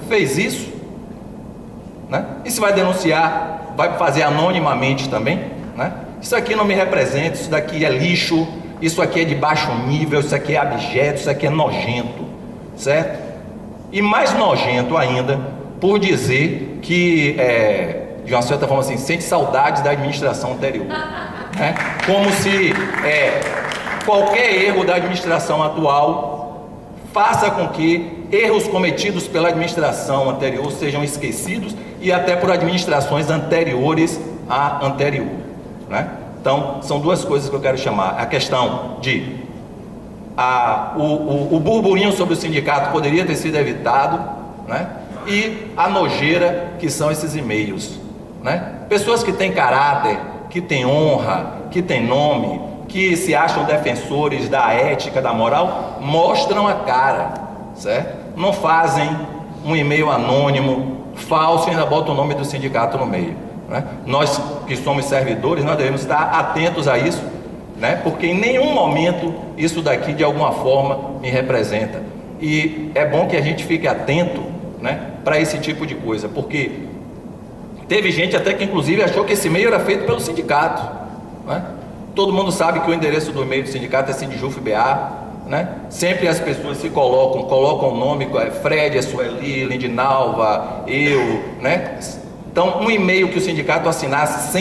fez isso, né? E se vai denunciar, vai fazer anonimamente também, né? Isso aqui não me representa, isso daqui é lixo, isso aqui é de baixo nível, isso aqui é abjeto, isso aqui é nojento, certo? E mais nojento ainda, por dizer que, de uma certa forma assim, sente saudades da administração anterior, né? Como se qualquer erro da administração atual faça com que erros cometidos pela administração anterior sejam esquecidos e até por administrações anteriores à anterior, né? Então, são duas coisas que eu quero chamar. A questão de o burburinho sobre o sindicato poderia ter sido evitado, né? E a nojeira que são esses e-mails, né? Pessoas que têm caráter, que têm honra, que têm nome, que se acham defensores da ética, da moral, mostram a cara, certo? Não fazem um e-mail anônimo, falso, e ainda botam o nome do sindicato no meio, né? Nós que somos servidores, nós devemos estar atentos a isso, né? Porque em nenhum momento isso daqui de alguma forma me representa. E é bom que a gente fique atento, né, para esse tipo de coisa, porque teve gente até que inclusive achou que esse e-mail era feito pelo sindicato, né? Todo mundo sabe que o endereço do e-mail do sindicato é Sindjuf.ba, né? Sempre as pessoas se colocam o nome, Fred, Sueli, Lindinalva, eu, né? Então um e-mail que o sindicato assinasse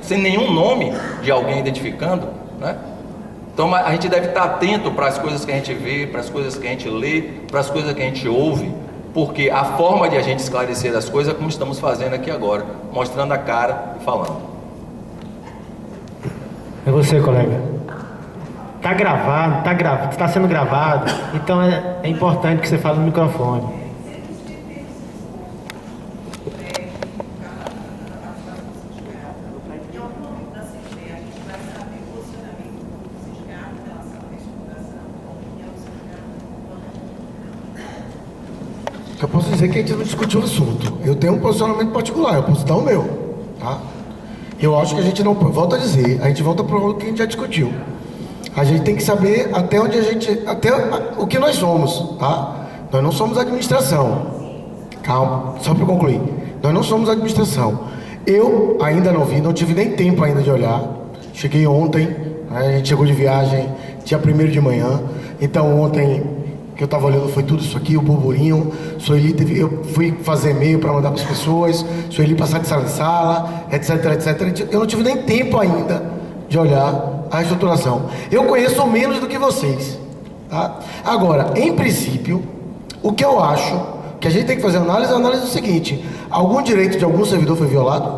sem nenhum nome de alguém identificando, né? Então a gente deve estar atento para as coisas que a gente vê, para as coisas que a gente lê, para as coisas que a gente ouve, porque a forma de a gente esclarecer as coisas é como estamos fazendo aqui agora, mostrando a cara e falando. É você, colega. Está gravado, está sendo gravado, então é importante que você fale no microfone. Eu posso dizer que a gente não discutiu o assunto. Eu tenho um posicionamento particular, eu posso dar o meu, tá? Eu acho que a gente não... Volto a dizer, a gente volta para o que a gente já discutiu. A gente tem que saber até onde a gente... Até o que nós somos, tá? Nós não somos administração. Calma, só para concluir. Nós não somos administração. Eu ainda não vi, não tive nem tempo ainda de olhar. Cheguei ontem, né? A gente chegou de viagem dia 1º de manhã. Então ontem... que eu estava olhando foi tudo isso aqui, o burburinho. Eu fui fazer e-mail para mandar para as pessoas, Sueli passar de sala em sala, etc, etc. Eu não tive nem tempo ainda de olhar a reestruturação. Eu conheço menos do que vocês, tá? Agora, em princípio, o que eu acho que a gente tem que fazer análise é a análise do seguinte: algum direito de algum servidor foi violado?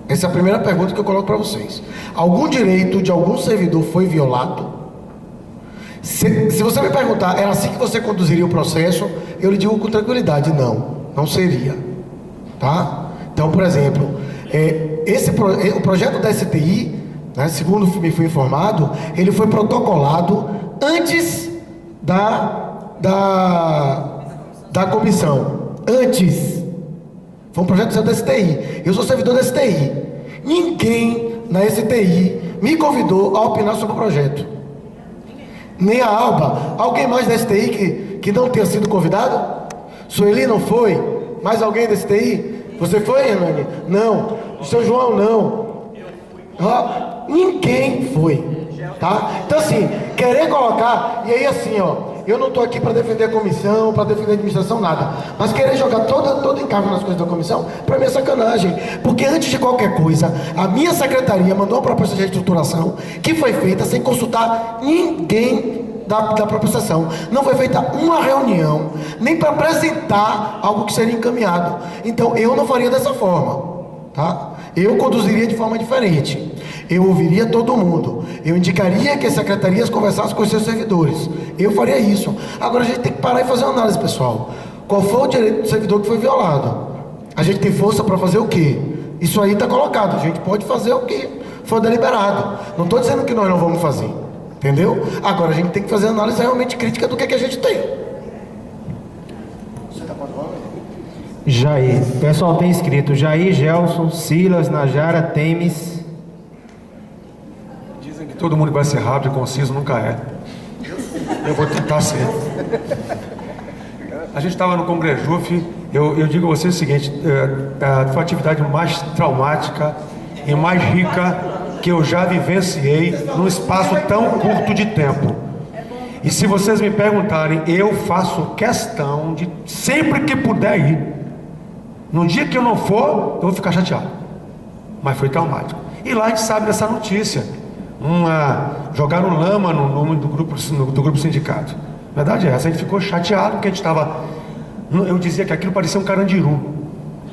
Essa é a primeira pergunta que eu coloco para vocês. Algum direito de algum servidor foi violado? Se você me perguntar, era assim que você conduziria o processo? Eu lhe digo com tranquilidade, não seria, tá? Então, por exemplo, o projeto da STI, né, segundo me foi informado, ele foi protocolado antes da comissão, antes. Foi um projeto da STI. Eu sou servidor da STI. Ninguém na STI me convidou a opinar sobre o projeto. Nem a Alba. Alguém mais da STI que não tenha sido convidado? Sueli não foi? Mais alguém da STI? Você foi, Hernani? Não. O seu João, não. Ninguém foi. Tá? Então assim, querer colocar, e aí assim, ó, eu não estou aqui para defender a comissão, para defender a administração, nada. Mas querer jogar todo encargo nas coisas da comissão, para mim é sacanagem. Porque antes de qualquer coisa, a minha secretaria mandou uma proposta de reestruturação que foi feita sem consultar ninguém da própria sessão. Não foi feita uma reunião, nem para apresentar algo que seria encaminhado. Então eu não faria dessa forma, tá? Eu conduziria de forma diferente. Eu ouviria todo mundo. Eu indicaria que as secretarias conversassem com os seus servidores. Eu faria isso. Agora a gente tem que parar e fazer uma análise, pessoal. Qual foi o direito do servidor que foi violado? A gente tem força para fazer o quê? Isso aí está colocado. A gente pode fazer o que for deliberado. Não estou dizendo que nós não vamos fazer. Entendeu? Agora a gente tem que fazer análise realmente crítica do que a gente tem. Você está falando? Jair. O pessoal tem escrito Jair, Gelson, Silas, Najara, Temes. Dizem que todo mundo vai ser rápido e conciso, nunca é. Eu vou tentar ser. a gente estava no Congrejuf, eu digo a vocês o seguinte, foi a atividade mais traumática e mais rica que eu já vivenciei num espaço tão curto de tempo. E se vocês me perguntarem, eu faço questão de, sempre que puder ir. No dia que eu não for, eu vou ficar chateado. Mas foi traumático. E lá a gente sabe dessa notícia. Jogaram lama no nome do grupo sindicato. A verdade é essa, a gente ficou chateado porque a gente estava... Eu dizia que aquilo parecia um Carandiru.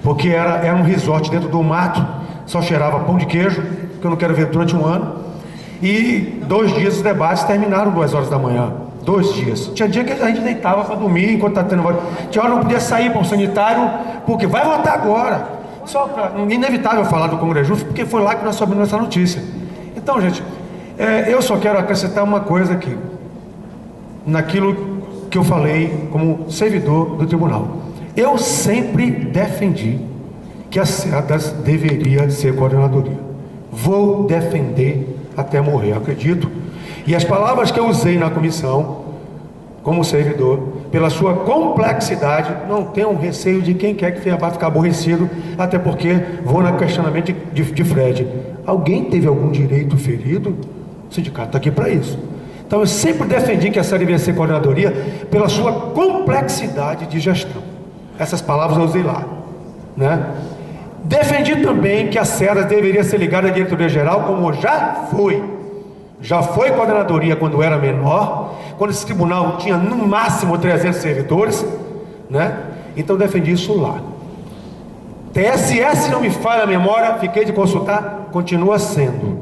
Porque era um resort dentro do mato, só cheirava pão de queijo, que eu não quero ver durante um ano. E 2 dias os debates terminaram 2 horas da manhã. 2 dias. Tinha dia que a gente deitava para dormir enquanto estava tendo voto. Tinha hora não podia sair para o sanitário, porque vai votar agora. Só inevitável falar do Congrejuf, porque foi lá que nós soubemos essa notícia. Então, gente, eu só quero acrescentar uma coisa aqui. Naquilo que eu falei como servidor do tribunal. Eu sempre defendi que a SEDAS deveria ser coordenadoria. Vou defender até morrer, acredito. E as palavras que eu usei na comissão, como servidor, pela sua complexidade, não tenham receio de quem quer que vai ficar aborrecido, até porque vou no questionamento de Fred. Alguém teve algum direito ferido? O sindicato está aqui para isso. Então eu sempre defendi que a SEDAS deveria ser coordenadoria pela sua complexidade de gestão. Essas palavras eu usei lá, né? Defendi também que a SEDAS deveria ser ligada à diretoria geral, como já foi. Já foi coordenadoria quando era menor, quando esse tribunal tinha no máximo 300 servidores, né? Então defendi isso lá. TSS, não me falha a memória, fiquei de consultar, continua sendo,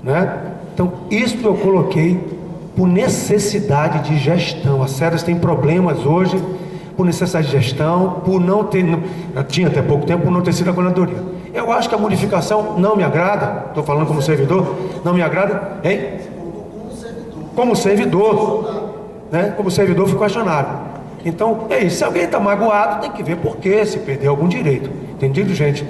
né? Então isso eu coloquei por necessidade de gestão. A SEDAS tem problemas hoje por necessidade de gestão, por não ter, tinha até pouco tempo, por não ter sido a coordenadoria. Eu acho que a modificação não me agrada, estou falando como servidor, não me agrada, hein? Como servidor, né? Como servidor fico questionado. Então, é isso, se alguém está magoado, tem que ver por quê, se perdeu algum direito, entendido, gente?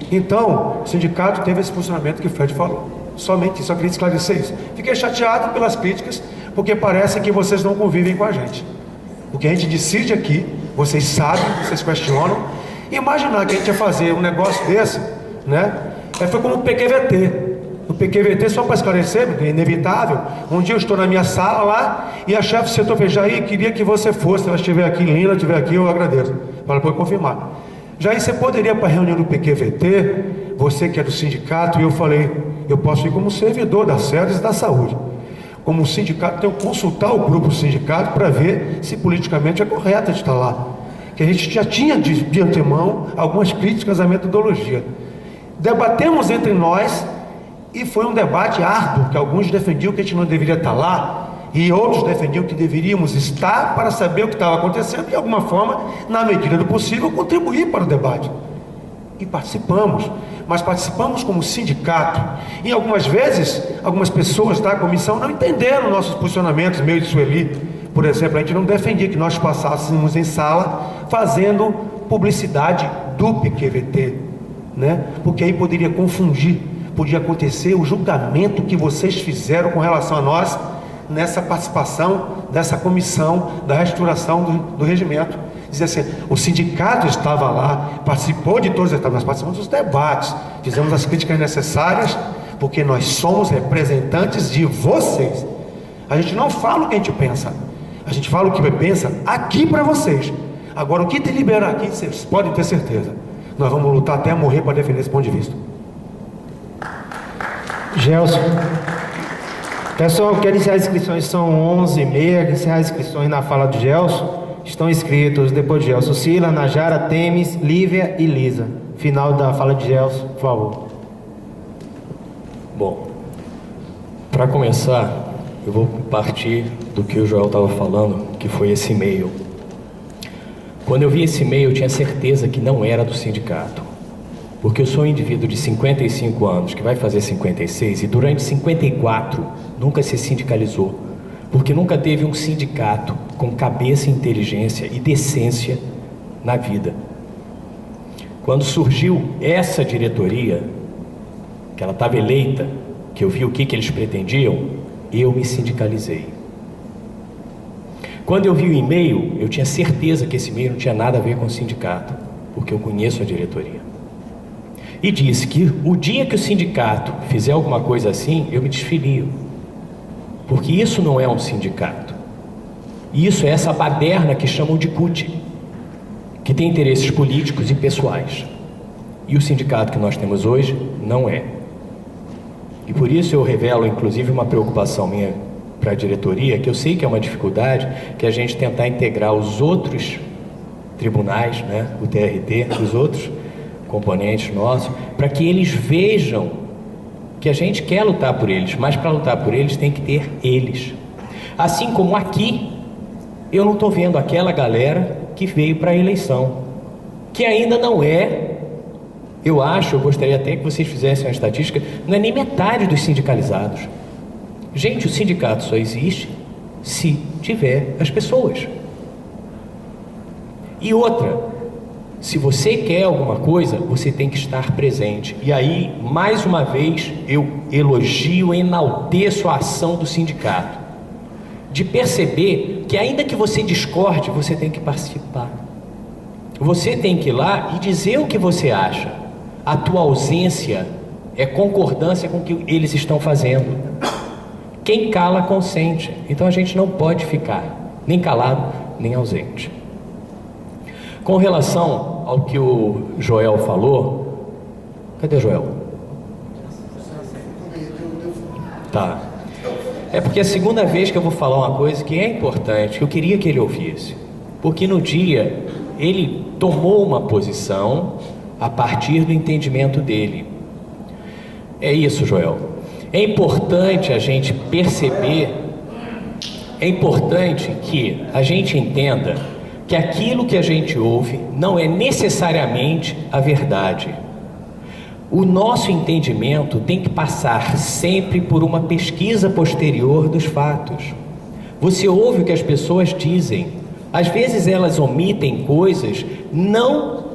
Então, o sindicato teve esse funcionamento que o Fred falou, somente isso, eu queria esclarecer isso. Fiquei chateado pelas críticas, porque parece que vocês não convivem com a gente. O que a gente decide aqui, vocês sabem, vocês questionam. Imaginar que a gente ia fazer um negócio desse, né? Foi como o PQVT. O PQVT, só para esclarecer, é inevitável. Um dia eu estou na minha sala lá e a chefe do setor fez: Jair, queria que você fosse. Se ela estiver aqui, Lina estiver aqui, eu agradeço. Para poder confirmar. Jair, você poderia ir para a reunião do PQVT, você que é do sindicato? E eu falei: eu posso ir como servidor da SEDAS e da saúde. Como sindicato, tenho que consultar o grupo sindicato para ver se politicamente é correto de estar lá. Que a gente já tinha de antemão algumas críticas à metodologia. Debatemos entre nós e foi um debate árduo, que alguns defendiam que a gente não deveria estar lá e outros defendiam que deveríamos estar para saber o que estava acontecendo e de alguma forma, na medida do possível, contribuir para o debate. E participamos, mas participamos como sindicato. E algumas vezes, algumas pessoas da comissão não entenderam nossos posicionamentos, meu e de Sueli. Por exemplo, a gente não defendia que nós passássemos em sala fazendo publicidade do PQVT, né? Porque aí poderia confundir, podia acontecer o julgamento que vocês fizeram com relação a nós nessa participação dessa comissão da restauração do regimento. Dizer assim, o sindicato estava lá, participou de todos os etapas, nós participamos dos debates, fizemos as críticas necessárias, porque nós somos representantes de vocês. A gente não fala o que a gente pensa, a gente fala o que pensa aqui para vocês. Agora, o que deliberar aqui, vocês podem ter certeza, nós vamos lutar até morrer para defender esse ponto de vista. Gelson. Pessoal, quero encerrar as inscrições, são 11h30, quero encerrar as inscrições na fala do Gelson. Estão inscritos, depois de Gelson, Sila, Najara, Temes, Lívia e Lisa. Final da fala de Gelson, por favor. Bom, para começar, eu vou partir do que o Joel estava falando, que foi esse e-mail. Quando eu vi esse e-mail, eu tinha certeza que não era do sindicato. Porque eu sou um indivíduo de 55 anos, que vai fazer 56, e durante 54 nunca se sindicalizou. Porque nunca teve um sindicato com cabeça, inteligência e decência na vida. Quando surgiu essa diretoria, que ela estava eleita, que eu vi o que eles pretendiam, eu me sindicalizei. Quando eu vi o e-mail, eu tinha certeza que esse e-mail não tinha nada a ver com o sindicato, porque eu conheço a diretoria. E disse que o dia que o sindicato fizer alguma coisa assim, eu me desfilio. Porque isso não é um sindicato. Isso é essa baderna que chamam de CUT, que tem interesses políticos e pessoais. E o sindicato que nós temos hoje não é. E por isso eu revelo, inclusive, uma preocupação minha para a diretoria, que eu sei que é uma dificuldade, que é a gente tentar integrar os outros tribunais, né, o TRT, os outros componentes nossos, para que eles vejam que a gente quer lutar por eles, mas para lutar por eles tem que ter eles. Assim como aqui, eu não estou vendo aquela galera que veio para a eleição, que ainda não é, eu gostaria até que vocês fizessem uma estatística, não é nem metade dos sindicalizados. Gente, o sindicato só existe se tiver as pessoas. E outra, se você quer alguma coisa, você tem que estar presente. E aí, mais uma vez, eu elogio, enalteço a ação do sindicato, de perceber que ainda que você discorde, você tem que participar. Você tem que ir lá e dizer o que você acha. A tua ausência é concordância com o que eles estão fazendo. Quem cala, consente. Então a gente não pode ficar nem calado, nem ausente. Com relação ao que o Joel falou, cadê o Joel? Tá. É porque é a segunda vez que eu vou falar uma coisa que é importante, que eu queria que ele ouvisse. Porque no dia, ele tomou uma posição a partir do entendimento dele. É isso, Joel. É importante a gente perceber, é importante que a gente entenda que aquilo que a gente ouve não é necessariamente a verdade. O nosso entendimento tem que passar sempre por uma pesquisa posterior dos fatos. Você ouve o que as pessoas dizem. Às vezes elas omitem coisas não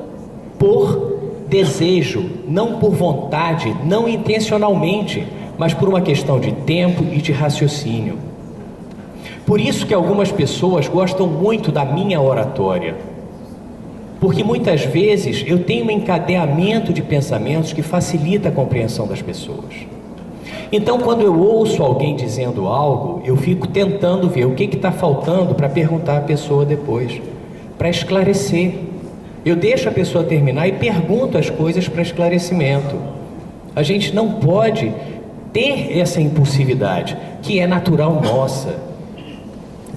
por desejo, não por vontade, não intencionalmente, mas por uma questão de tempo e de raciocínio. Por isso que algumas pessoas gostam muito da minha oratória, porque muitas vezes eu tenho um encadeamento de pensamentos que facilita a compreensão das pessoas. Então, quando eu ouço alguém dizendo algo, eu fico tentando ver o que está faltando para perguntar à pessoa depois, para esclarecer. Eu deixo a pessoa terminar e pergunto as coisas para esclarecimento. A gente não pode ter essa impulsividade, que é natural nossa.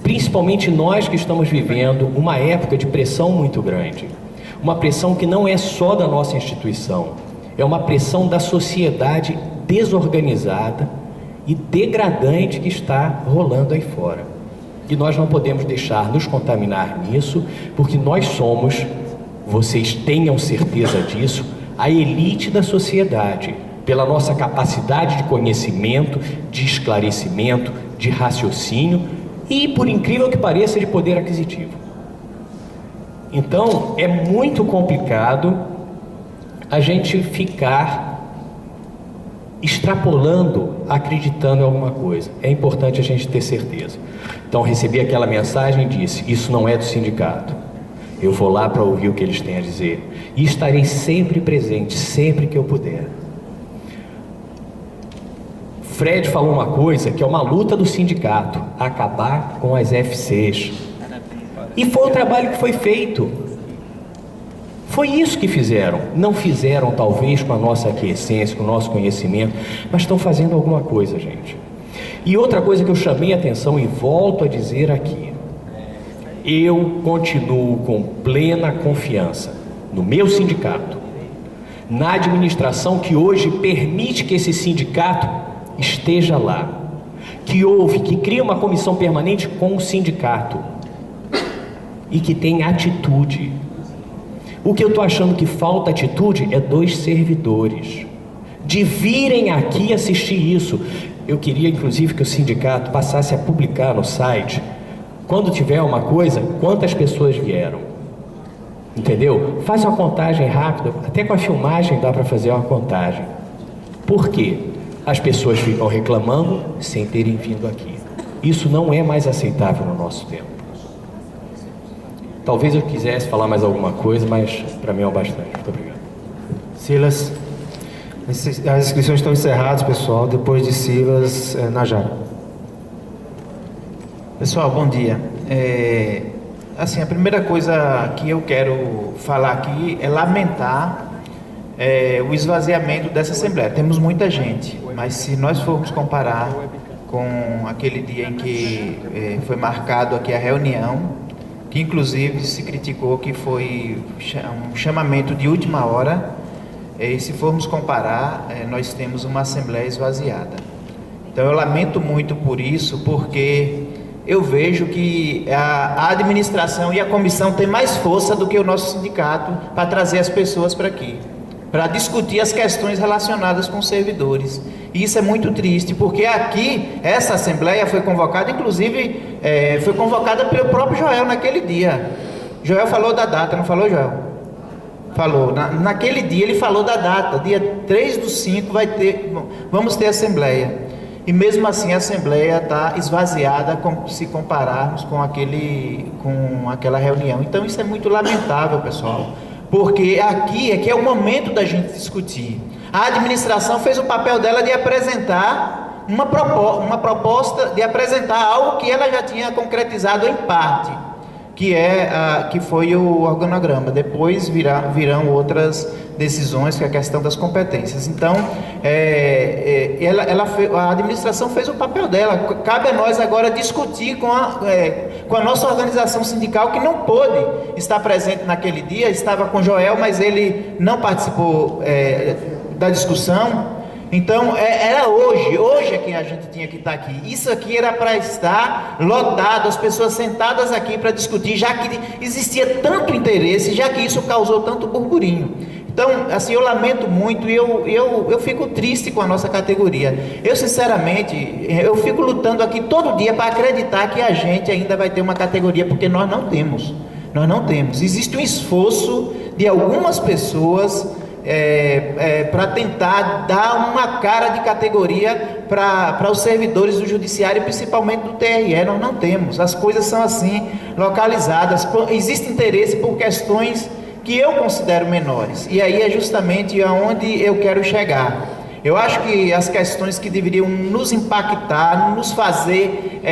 Principalmente nós que estamos vivendo uma época de pressão muito grande. Uma pressão que não é só da nossa instituição, é uma pressão da sociedade desorganizada e degradante que está rolando aí fora. E nós não podemos deixar nos contaminar nisso, porque nós somos, vocês tenham certeza disso, a elite da sociedade, pela nossa capacidade de conhecimento, de esclarecimento, de raciocínio e, por incrível que pareça, de poder aquisitivo. Então, é muito complicado a gente ficar extrapolando, acreditando em alguma coisa. É importante a gente ter certeza. Então, recebi aquela mensagem e disse: isso não é do sindicato. Eu vou lá para ouvir o que eles têm a dizer. E estarei sempre presente, sempre que eu puder. Fred falou uma coisa que é uma luta do sindicato, acabar com as FCs. E foi o trabalho que foi feito. Foi isso que fizeram. Não fizeram talvez com a nossa aquiescência, com o nosso conhecimento, mas estão fazendo alguma coisa, gente. E outra coisa que eu chamei a atenção e volto a dizer aqui: eu continuo com plena confiança no meu sindicato, na administração que hoje permite que esse sindicato esteja lá, que ouve, que cria uma comissão permanente com o sindicato e que tem atitude. O que eu estou achando que falta atitude é dos servidores, de virem aqui assistir isso. Eu queria inclusive que o sindicato passasse a publicar no site, quando tiver uma coisa, quantas pessoas vieram, entendeu? Faz uma contagem rápida, até com a filmagem dá para fazer uma contagem. Por quê? As pessoas ficam reclamando sem terem vindo aqui. Isso não é mais aceitável no nosso tempo. Talvez eu quisesse falar mais alguma coisa, mas para mim é o bastante. Muito obrigado. Silas. As inscrições estão encerradas, pessoal. Depois de Silas, Najara. Pessoal, bom dia. Assim, a primeira coisa que eu quero falar aqui é lamentar o esvaziamento dessa Assembleia. Temos muita gente, mas se nós formos comparar com aquele dia em que foi marcado aqui a reunião, que inclusive se criticou que foi um chamamento de última hora, e se formos comparar, nós temos uma Assembleia esvaziada. Então eu lamento muito por isso, porque eu vejo que a administração e a comissão têm mais força do que o nosso sindicato para trazer as pessoas para aqui, para discutir as questões relacionadas com os servidores. E isso é muito triste, porque aqui, essa Assembleia foi convocada, inclusive, foi convocada pelo próprio Joel naquele dia. Joel falou da data, não falou, Joel? Falou. Naquele dia ele falou da data, dia 3/5 vamos ter Assembleia. E mesmo assim a Assembleia está esvaziada se compararmos com aquela reunião. Então isso é muito lamentável, pessoal, porque aqui é o momento da gente discutir. A administração fez o papel dela de apresentar uma proposta, de apresentar algo que ela já tinha concretizado em parte, que foi o organograma. Depois virão outras decisões, que é a questão das competências. Então, a administração fez o papel dela. Cabe a nós agora discutir com a nossa organização sindical, que não pôde estar presente naquele dia. Estava com Joel, mas ele não participou da discussão. Então, era hoje é que a gente tinha que estar aqui. Isso aqui era para estar lotado, as pessoas sentadas aqui para discutir, já que existia tanto interesse, já que isso causou tanto burburinho. Então, assim, eu lamento muito e eu fico triste com a nossa categoria. Eu, sinceramente, eu fico lutando aqui todo dia para acreditar que a gente ainda vai ter uma categoria, porque nós não temos. Nós não temos. Existe um esforço de algumas pessoas para tentar dar uma cara de categoria para os servidores do judiciário, principalmente do TRE. Nós não temos. As coisas são assim, localizadas. Existe interesse por questões que eu considero menores, e aí é justamente aonde eu quero chegar. Eu acho que as questões que deveriam nos impactar, nos fazer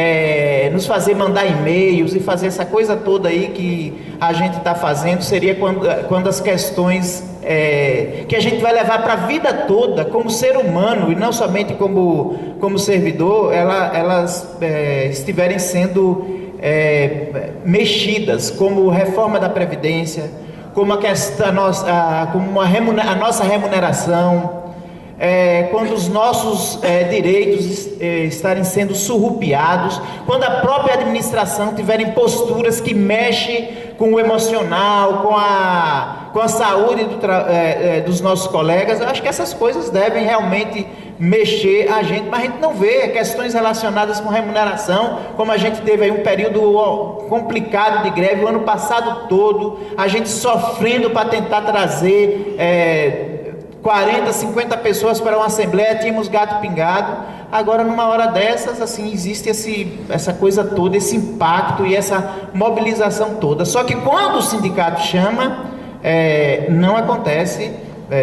mandar e-mails e fazer essa coisa toda aí que a gente está fazendo, seria quando as questões que a gente vai levar para a vida toda como ser humano e não somente como servidor, elas estiverem sendo mexidas, como reforma da Previdência, como a nossa remuneração, quando os nossos direitos estarem sendo surrupiados, quando a própria administração tiverem posturas que mexem com o emocional, com a saúde dos nossos colegas. Eu acho que essas coisas devem realmente mexer a gente, mas a gente não vê questões relacionadas com remuneração, como a gente teve aí um período complicado de greve, o ano passado todo, a gente sofrendo para tentar trazer 40, 50 pessoas para uma assembleia, tínhamos gato pingado. Agora, numa hora dessas, assim, existe essa coisa toda, esse impacto e essa mobilização toda. Só que quando o sindicato chama, não acontece.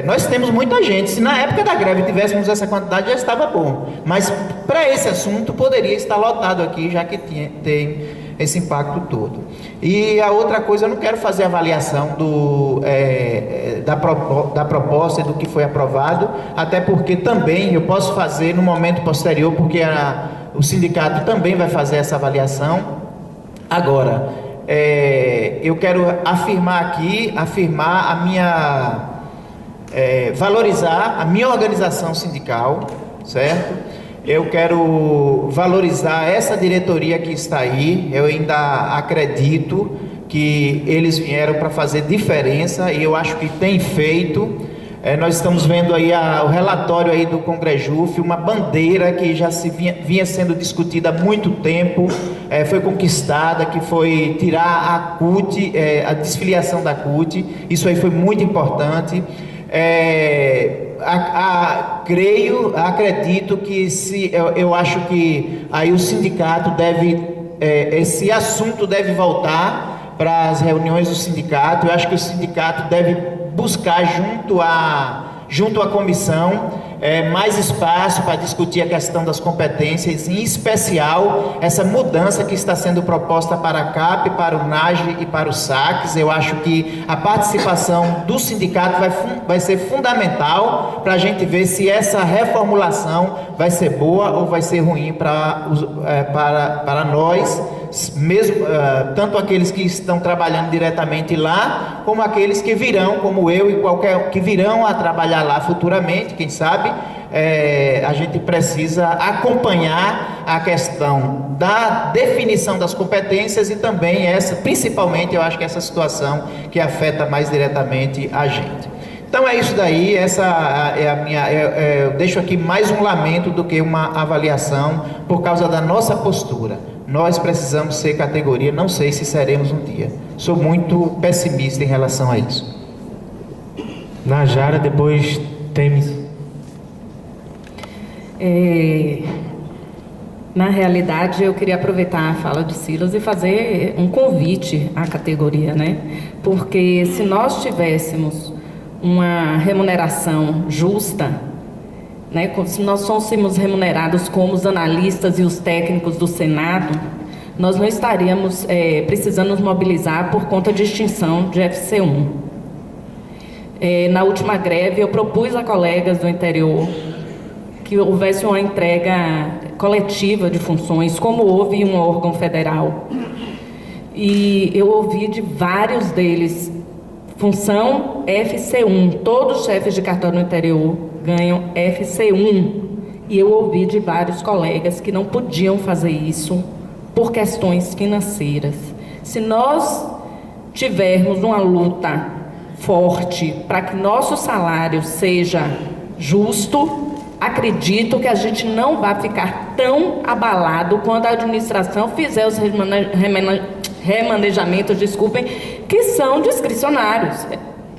Nós temos muita gente. Se na época da greve tivéssemos essa quantidade, já estava bom. Mas para esse assunto poderia estar lotado aqui, já que tem esse impacto todo. E a outra coisa, eu não quero fazer avaliação da proposta e do que foi aprovado, até porque também eu posso fazer no momento posterior, porque o sindicato também vai fazer essa avaliação. Agora, eu quero afirmar a minha... valorizar a minha organização sindical, certo? Eu quero valorizar essa diretoria que está aí. Eu ainda acredito que eles vieram para fazer diferença e eu acho que tem feito. Nós estamos vendo aí o relatório aí do Congrejuf, uma bandeira que já vinha sendo discutida há muito tempo, foi conquistada, que foi tirar a CUT, a desfiliação da CUT. Isso aí foi muito importante. Acredito que eu acho que aí o sindicato esse assunto deve voltar para as reuniões do sindicato. Eu acho que o sindicato deve buscar junto à comissão mais espaço para discutir a questão das competências, em especial essa mudança que está sendo proposta para a CAP, para o NAGE e para o SACS. Eu acho que a participação do sindicato vai ser fundamental para a gente ver se essa reformulação vai ser boa ou vai ser ruim para nós, mesmo tanto aqueles que estão trabalhando diretamente lá, como aqueles que virão, como eu e qualquer que virão a trabalhar lá futuramente, quem sabe. A gente precisa acompanhar a questão da definição das competências e também principalmente eu acho que essa situação que afeta mais diretamente a gente. Então é isso daí, essa é a minha. Eu deixo aqui mais um lamento do que uma avaliação por causa da nossa postura. Nós precisamos ser categoria, não sei se seremos um dia. Sou muito pessimista em relação a isso. Najara, depois Temes. Na realidade, eu queria aproveitar a fala de Silas e fazer um convite à categoria, né? Porque se nós tivéssemos uma remuneração justa, né? Se nós fôssemos remunerados como os analistas e os técnicos do Senado, nós não estaríamos precisando nos mobilizar por conta de extinção de FC1. Na última greve, eu propus a colegas do interior que houvesse uma entrega coletiva de funções, como houve em um órgão federal. E eu ouvi de vários deles, função FC1, todos os chefes de cartório no interior ganham FC1. E eu ouvi de vários colegas que não podiam fazer isso por questões financeiras. Se nós tivermos uma luta forte para que nosso salário seja justo, acredito que a gente não vai ficar tão abalado quando a administração fizer os remanejamentos, que são discricionários,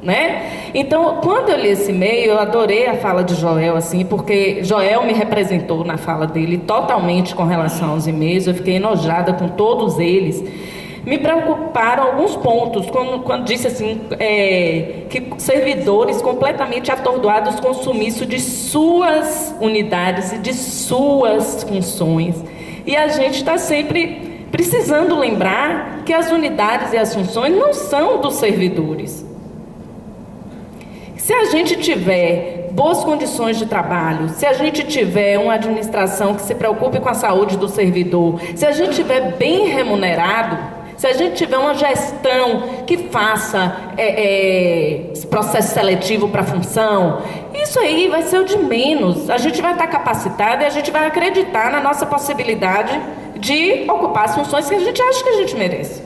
né? Então, quando eu li esse e-mail, eu adorei a fala de Joel, assim, porque Joel me representou na fala dele totalmente com relação aos e-mails. Eu fiquei enojada com todos eles. Me preocuparam alguns pontos, quando disse assim, que servidores completamente atordoados com o sumiço de suas unidades e de suas funções. E a gente está sempre precisando lembrar que as unidades e as funções não são dos servidores. Se a gente tiver boas condições de trabalho, se a gente tiver uma administração que se preocupe com a saúde do servidor, se a gente tiver bem remunerado, se a gente tiver uma gestão que faça esse processo seletivo para a função, isso aí vai ser o de menos. A gente vai estar capacitado e a gente vai acreditar na nossa possibilidade de ocupar as funções que a gente acha que a gente merece.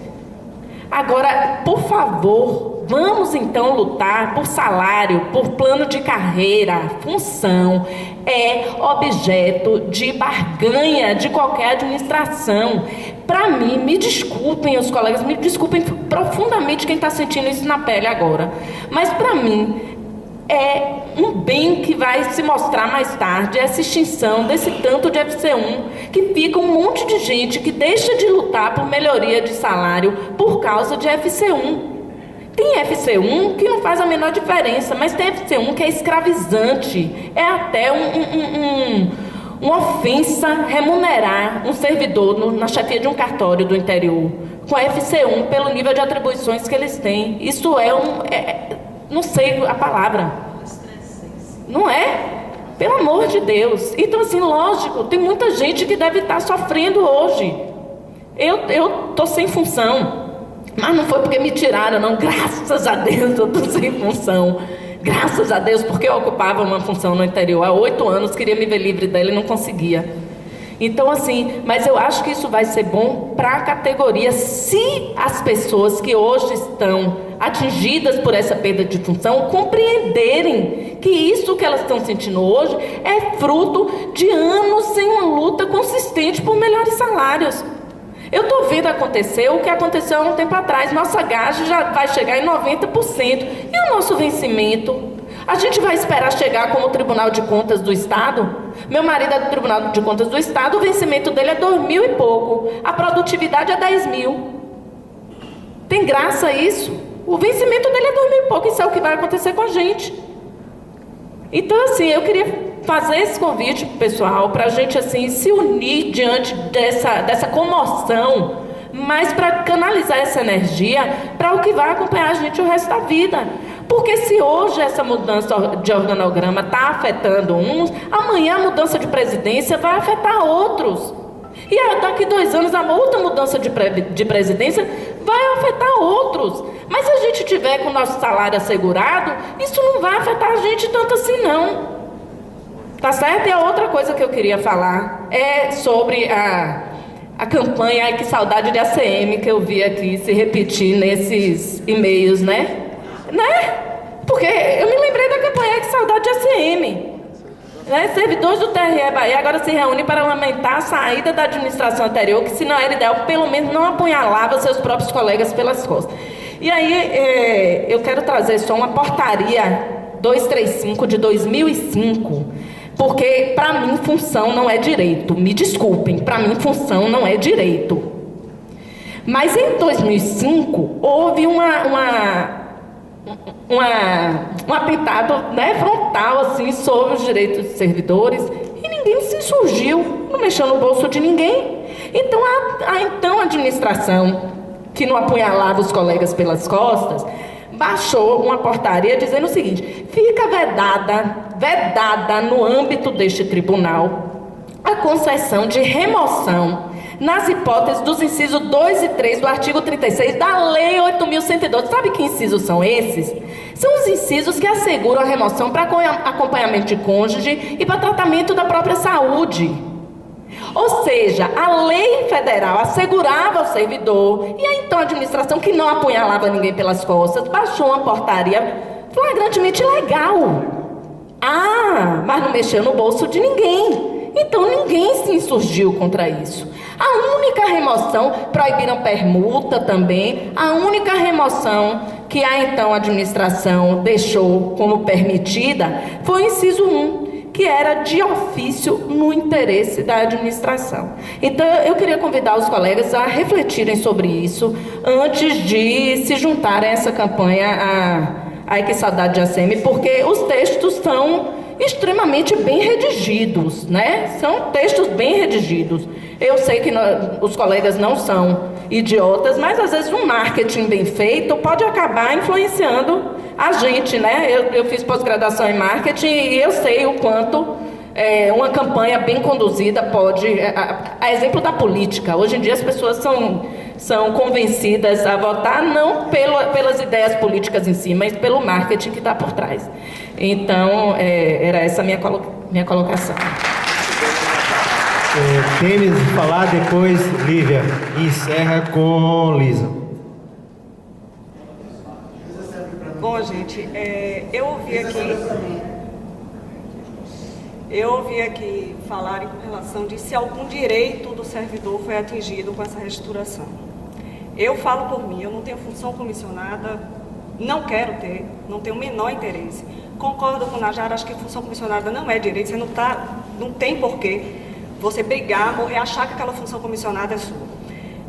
Agora, por favor, vamos então lutar por salário, por plano de carreira. Função é objeto de barganha de qualquer administração. Para mim, me desculpem os colegas, me desculpem profundamente quem está sentindo isso na pele agora, mas para mim é um bem que vai se mostrar mais tarde, essa extinção desse tanto de FC1, que fica um monte de gente que deixa de lutar por melhoria de salário por causa de FC1. Tem FC1 que não faz a menor diferença, mas tem FC1 que é escravizante, é até uma ofensa remunerar um servidor na chefia de um cartório do interior com FC1 pelo nível de atribuições que eles têm. Isso não sei a palavra. Não é? Pelo amor de Deus. Então, assim, lógico, tem muita gente que deve estar sofrendo hoje. Eu estou sem função, mas não foi porque me tiraram, não. Graças a Deus eu estou sem função. Graças a Deus, porque eu ocupava uma função no interior há 8 anos, queria me ver livre dela e não conseguia. Então, assim, mas eu acho que isso vai ser bom para a categoria, se as pessoas que hoje estão atingidas por essa perda de função compreenderem que isso que elas estão sentindo hoje é fruto de anos sem uma luta consistente por melhores salários. Eu estou vendo acontecer o que aconteceu há um tempo atrás. Nossa gage já vai chegar em 90%. E o nosso vencimento? A gente vai esperar chegar como o Tribunal de Contas do Estado? Meu marido é do Tribunal de Contas do Estado, o vencimento dele é 2.000 e pouco. A produtividade é 10.000. Tem graça isso? O vencimento dele é 2 mil e pouco, isso é o que vai acontecer com a gente. Então, assim, eu queria fazer esse convite pro pessoal, para a gente, assim, se unir diante dessa comoção, mas para canalizar essa energia para o que vai acompanhar a gente o resto da vida. Porque se hoje essa mudança de organograma está afetando uns, amanhã a mudança de presidência vai afetar outros. E daqui 2 anos a outra mudança de presidência vai afetar outros. Mas se a gente tiver com o nosso salário assegurado, isso não vai afetar a gente tanto assim não. Tá certo? E a outra coisa que eu queria falar é sobre a campanha Ai Que Saudade de ACM, que eu vi aqui se repetir nesses e-mails, né? Porque eu me lembrei da campanha Ai Que Saudade de ACM. Servidores do TRE Bahia agora se reúnem para lamentar a saída da administração anterior, que se não era ideal, pelo menos não apunhalava seus próprios colegas pelas costas. E aí eu quero trazer só uma portaria 235 de 2005, porque para mim função não é direito. Me desculpem, para mim função não é direito. Mas em 2005 houve um atentado, né, frontal assim, sobre os direitos dos servidores e ninguém se insurgiu, não mexeu no bolso de ninguém. Então a administração, que não apunhalava os colegas pelas costas, baixou uma portaria dizendo o seguinte: fica vedada no âmbito deste tribunal a concessão de remoção nas hipóteses dos incisos 2 e 3 do artigo 36 da Lei 8.112. Sabe que incisos são esses? São os incisos que asseguram a remoção para acompanhamento de cônjuge e para tratamento da própria saúde. Ou seja, a lei federal assegurava ao servidor, e aí então a administração, que não apunhalava ninguém pelas costas, baixou uma portaria flagrantemente legal. Mas não mexeu no bolso de ninguém. Então ninguém se insurgiu contra isso. A única remoção, proibiram permuta também, a única remoção que a então administração deixou como permitida foi o inciso 1, que era de ofício no interesse da administração. Então eu queria convidar os colegas a refletirem sobre isso antes de se juntarem a essa campanha Ai Que Saudade de ACM, porque os textos são extremamente bem redigidos, né? São textos bem redigidos. Eu sei que os colegas não são idiotas, mas às vezes um marketing bem feito pode acabar influenciando a gente, né? Eu fiz pós-graduação em marketing e eu sei o quanto uma campanha bem conduzida pode... A exemplo da política, hoje em dia as pessoas são convencidas a votar não pelas ideias políticas em si, mas pelo marketing que está por trás. Então, era essa a minha colocação. Temes falar, depois Lívia, e encerra com Lisa. Bom, gente, eu ouvi aqui falarem com relação de se algum direito do servidor foi atingido com essa reestruturação. Eu falo por mim, eu não tenho função comissionada, não quero ter, não tenho o menor interesse. Concordo com o Najara, acho que função comissionada não é direito, você não tem porquê você brigar, morrer, achar que aquela função comissionada é sua.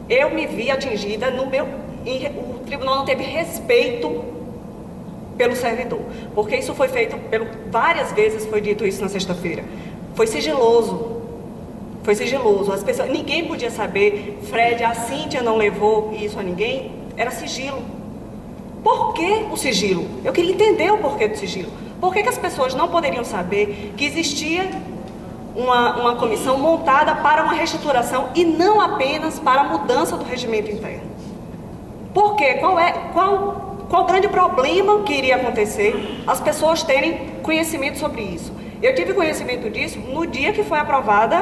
Eu me vi atingida o tribunal não teve respeito pelo servidor, porque isso foi feito várias vezes, foi dito isso na sexta-feira. Foi sigiloso, as pessoas, ninguém podia saber. Fred, a Cíntia não levou isso a ninguém, era sigilo. Por que o sigilo? Eu queria entender o porquê do sigilo. Por que as pessoas não poderiam saber que existia uma comissão montada para uma reestruturação e não apenas para a mudança do regimento interno? Por quê? Qual o grande problema que iria acontecer as pessoas terem conhecimento sobre isso? Eu tive conhecimento disso no dia que foi aprovada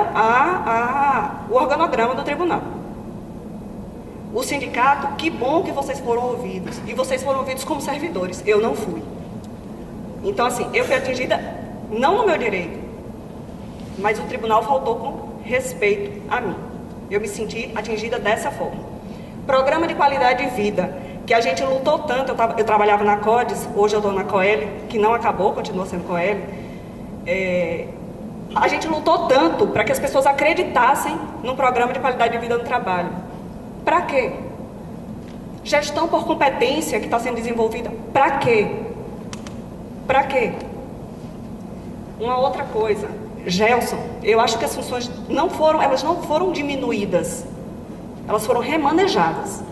o organograma do tribunal. O sindicato, que bom que vocês foram ouvidos. E vocês foram ouvidos como servidores. Eu não fui. Então, assim, eu fui atingida não no meu direito, mas o tribunal faltou com respeito a mim. Eu me senti atingida dessa forma. Programa de qualidade de vida, que a gente lutou tanto. Eu trabalhava na CODES, hoje eu estou na COEL, que não acabou, continua sendo COEL. A gente lutou tanto para que as pessoas acreditassem num programa de qualidade de vida no trabalho. Para quê? Gestão por competência que está sendo desenvolvida, para quê? Para quê? Uma outra coisa, Gelson, eu acho que as funções não foram diminuídas, elas foram remanejadas.